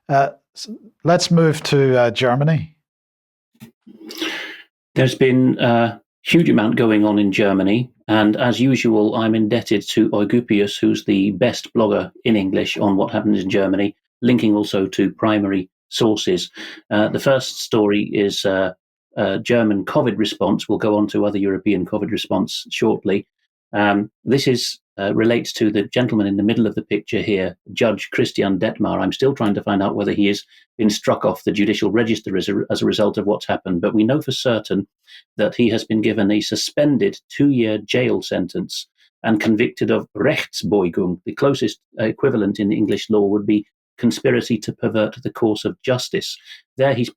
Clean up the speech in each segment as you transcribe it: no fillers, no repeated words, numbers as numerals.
Let's move to Germany. There's been a huge amount going on in Germany, and as usual, I'm indebted to Eugyppius, who's the best blogger in English on what happens in Germany, linking also to primary sources. The first story is German COVID response. We'll go on to other European COVID response shortly. This relates to the gentleman in the middle of the picture here, Judge Christian Dettmar. I'm still trying to find out whether he has been struck off the judicial register as a result of what's happened, but we know for certain that he has been given a suspended 2-year jail sentence and convicted of Rechtsbeugung. The closest equivalent in English law would be conspiracy to pervert the course of justice. There he's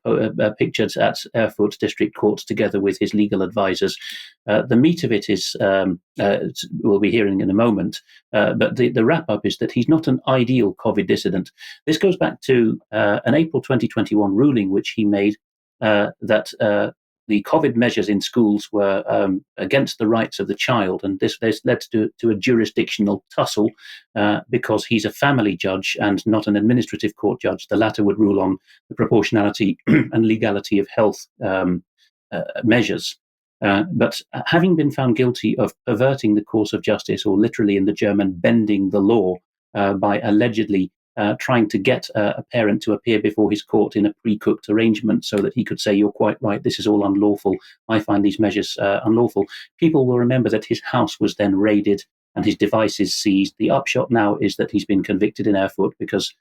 pictured at Erfurt District Court together with his legal advisors. The meat of it is, we'll be hearing in a moment, but the wrap-up is that he's not an ideal COVID dissident. This goes back to an April 2021 ruling which he made that the COVID measures in schools were against the rights of the child, and this led to a jurisdictional tussle because he's a family judge and not an administrative court judge. The latter would rule on the proportionality and legality of health measures. But having been found guilty of perverting the course of justice, or literally in the German, bending the law by allegedly trying to get a parent to appear before his court in a pre-cooked arrangement so that he could say, you're quite right, this is all unlawful, I find these measures unlawful. People will remember that his house was then raided and his devices seized. The upshot now is that he's been convicted in Erfurt because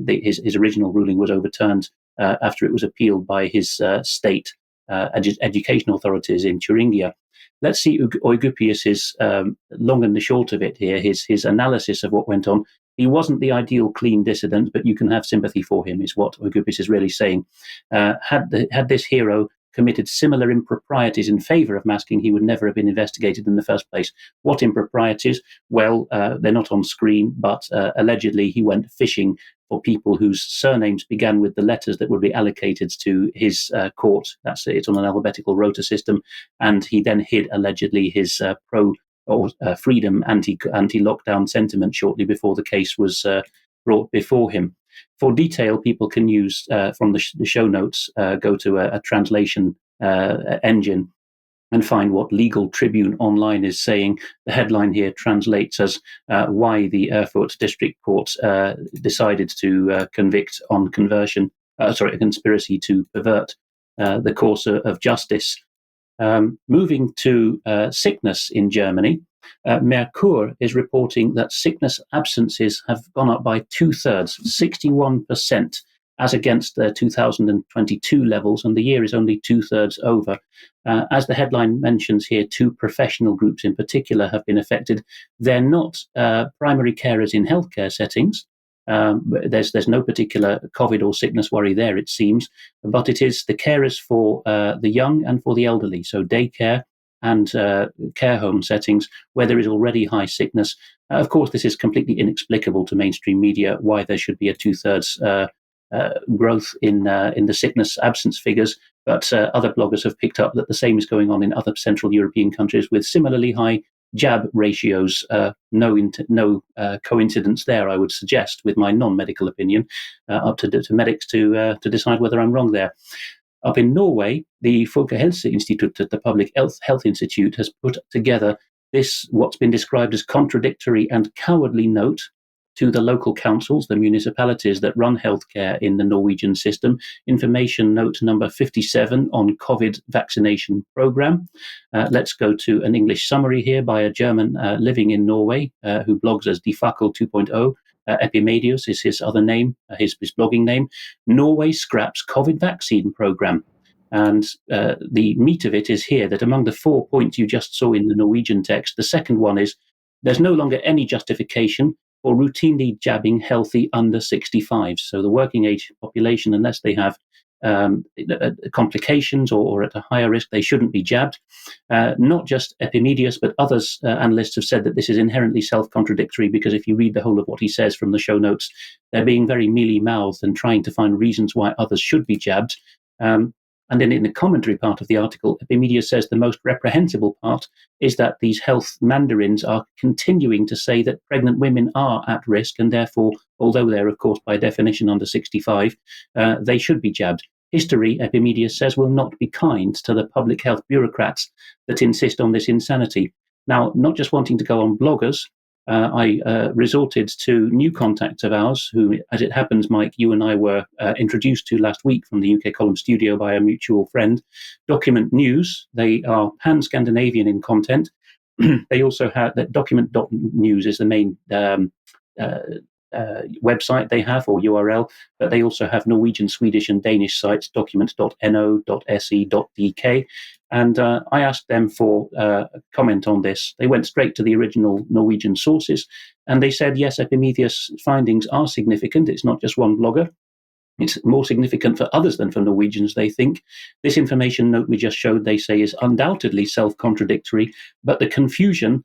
his original ruling was overturned after it was appealed by his state education authorities in Thuringia. Let's see Eugyppius's long and the short of it here, his analysis of what went on. He wasn't the ideal clean dissident, but you can have sympathy for him, is what Eugyppius is really saying. Had this hero committed similar improprieties in favour of masking, he would never have been investigated in the first place. What improprieties? Well, they're not on screen, but allegedly he went fishing for people whose surnames began with the letters that would be allocated to his court. It's on an alphabetical rota system, and he then hid allegedly his freedom anti-lockdown sentiment shortly before the case was brought before him. For detail, people can use from the show notes, go to a translation engine and find what legal Tribune Online is saying. The headline here translates as why the Erfurt District Court decided to convict on a conspiracy to pervert the course of justice. Moving to sickness in Germany, Merkur is reporting that sickness absences have gone up by 2/3, 61%, as against their 2022 levels, and the year is only 2/3 over. As the headline mentions here, 2 professional groups in particular have been affected. They're not primary carers in healthcare settings. There's no particular COVID or sickness worry there, it seems, but it is the carers for the young and for the elderly, so daycare and care home settings where there is already high sickness. Of course, this is completely inexplicable to mainstream media, why there should be a 2/3 growth in the sickness absence figures, but other bloggers have picked up that the same is going on in other Central European countries with similarly high jab ratios. No coincidence there, I would suggest, with my non-medical opinion, up to medics to decide whether I'm wrong there. Up in Norway, the Folkehelseinstituttet, the Public Health Institute, has put together what's been described as contradictory and cowardly note to the local councils, the municipalities that run healthcare in the Norwegian system. Information note number 57 on COVID vaccination program. Let's go to an English summary here by a German living in Norway who blogs as Fackel 2.0. Epimedius is his other name, his blogging name. Norway scraps COVID vaccine program. And the meat of it is here, that among the 4 points you just saw in the Norwegian text, the second one is there's no longer any justification for routinely jabbing healthy under 65s. So the working age population, unless they have complications or at a higher risk, they shouldn't be jabbed. Not just Epimedius, but others, analysts have said that this is inherently self-contradictory, because if you read the whole of what he says from the show notes, they're being very mealy-mouthed and trying to find reasons why others should be jabbed. And then in the commentary part of the article, Epimetheus says the most reprehensible part is that these health mandarins are continuing to say that pregnant women are at risk, and therefore, although they're, of course, by definition under 65, they should be jabbed. History, Epimetheus says, will not be kind to the public health bureaucrats that insist on this insanity. Now, not just wanting to go on bloggers, I resorted to new contacts of ours who, as it happens, Mike, you and I were introduced to last week from the UK Column studio by a mutual friend. Document News. They are pan-Scandinavian in content. They also have that document.news is the main website they have, or URL, but they also have Norwegian, Swedish and Danish sites, document.no.se.dk. And I asked them for a comment on this. They went straight to the original Norwegian sources, and they said, yes, Epimetheus' findings are significant. It's not just one blogger. It's more significant for others than for Norwegians, they think. This information note we just showed, they say, is undoubtedly self-contradictory, but the confusion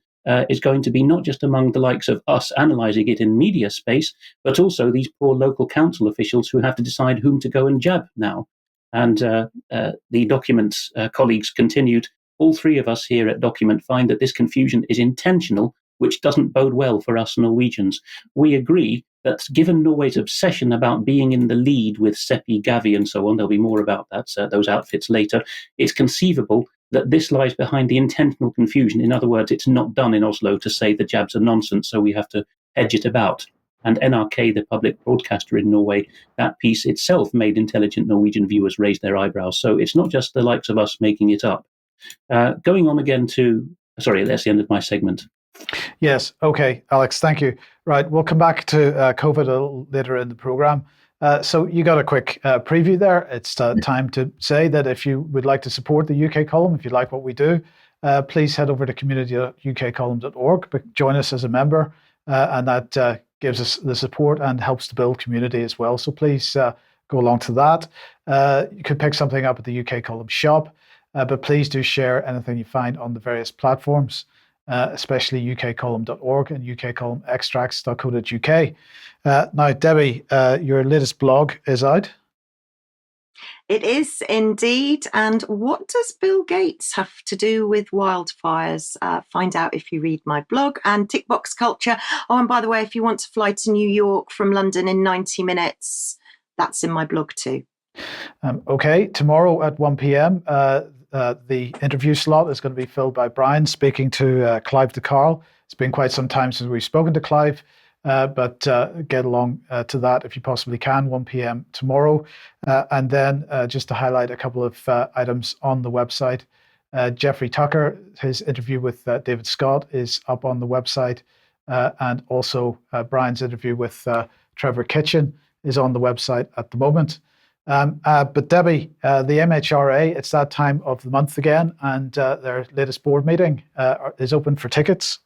is going to be not just among the likes of us analysing it in media space, but also these poor local council officials who have to decide whom to go and jab now. And the Document's colleagues continued, all three of us here at Document find that this confusion is intentional, which doesn't bode well for us Norwegians. We agree that given Norway's obsession about being in the lead with Seppi, Gavi and so on, there'll be more about that, those outfits later, it's conceivable that this lies behind the intentional confusion. In other words, it's not done in Oslo to say the jabs are nonsense, so we have to hedge it about. And NRK, the public broadcaster in Norway, that piece itself made intelligent Norwegian viewers raise their eyebrows. So it's not just the likes of us making it up. Going on again to... Sorry, that's the end of my segment. Yes. Okay, Alex, thank you. Right, we'll come back to COVID a little later in the programme. So you got a quick preview there. It's time to say that if you would like to support the UK Column, if you like what we do, please head over to community.ukcolumn.org, join us as a member, and that gives us the support and helps to build community as well. So please go along to that. You could pick something up at the UK Column shop, but please do share anything you find on the various platforms, especially ukcolumn.org and ukcolumnextracts.co.uk. Now, Debbie, your latest blog is out. It is indeed. And what does Bill Gates have to do with wildfires? Find out if you read my blog. And Tick Box Culture. Oh, and by the way, if you want to fly to New York from London in 90 minutes, that's in my blog too. Okay, tomorrow at 1 p.m., the interview slot is going to be filled by Brian speaking to Clive de Carl. It's been quite some time since we've spoken to Clive, but get along to that if you possibly can, 1 p.m. tomorrow. And then just to highlight a couple of items on the website, Jeffrey Tucker, his interview with David Scott is up on the website, and also Brian's interview with Trevor Kitchen is on the website at the moment. But Debbie, the MHRA, it's that time of the month again, and their latest board meeting is open for tickets.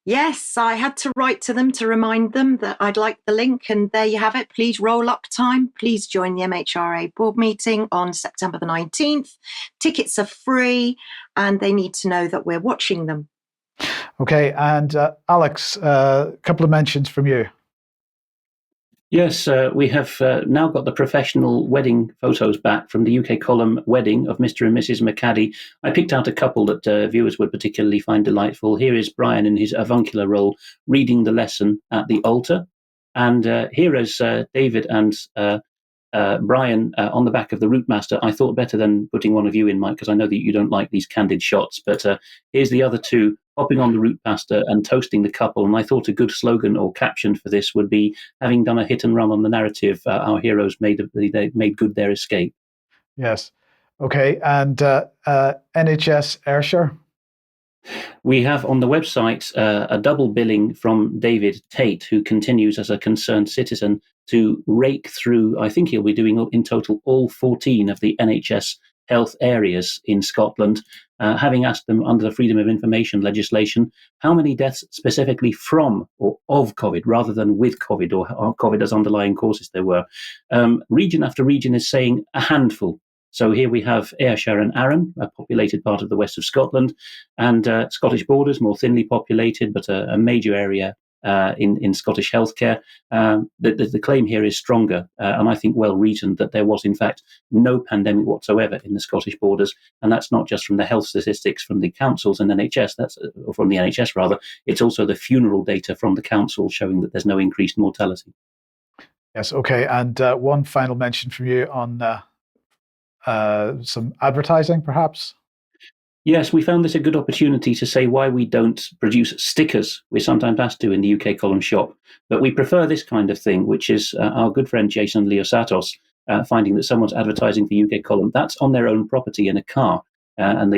Yes, I had to write to them to remind them that I'd like the link, and there you have it. Please roll up time. Please join the MHRA board meeting on September the 19th. Tickets are free, and they need to know that we're watching them. Okay, and Alex, a couple of mentions from you. Yes, we have now got the professional wedding photos back from the UK Column wedding of Mr. and Mrs. McCaddy. I picked out a couple that viewers would particularly find delightful. Here is Brian in his avuncular role reading the lesson at the altar. And here is David and Brian on the back of the Routemaster. I thought better than putting one of you in, Mike, because I know that you don't like these candid shots. But here's the other two hopping on the Routemaster and toasting the couple. And I thought a good slogan or caption for this would be, having done a hit and run on the narrative, our heroes made good their escape. Yes. Okay. And NHS Ayrshire? We have on the website a double billing from David Tate, who continues as a concerned citizen to rake through, I think he'll be doing in total all 14 of the NHS health areas in Scotland, having asked them under the Freedom of Information legislation how many deaths specifically from or of COVID rather than with COVID or COVID as underlying causes there were. Region after region is saying a handful. So here we have Ayrshire and Arran, a populated part of the west of Scotland, and Scottish borders, more thinly populated, but a major area in Scottish healthcare. The claim here is stronger, and I think well reasoned, that there was in fact no pandemic whatsoever in the Scottish borders, and that's not just from the health statistics from the councils and NHS, or from the NHS rather. It's also the funeral data from the council showing that there's no increased mortality. Yes, okay. And one final mention from you on some advertising, perhaps? Yes, we found this a good opportunity to say why we don't produce stickers. We're sometimes asked to in the UK column shop, but we prefer this kind of thing, which is our good friend Jason Leosatos finding that someone's advertising for UK column. That's on their own property in a car. And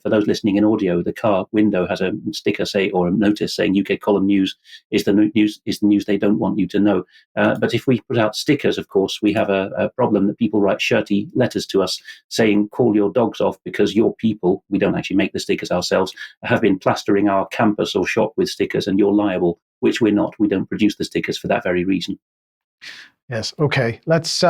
for those listening in audio, the car window has a sticker or a notice saying UK column news is the news they don't want you to know. But if we put out stickers, of course, we have a problem that people write shirty letters to us saying, call your dogs off because your people, we don't actually make the stickers ourselves, have been plastering our campus or shop with stickers and you're liable, which we're not. We don't produce the stickers for that very reason. Yes, okay. Let's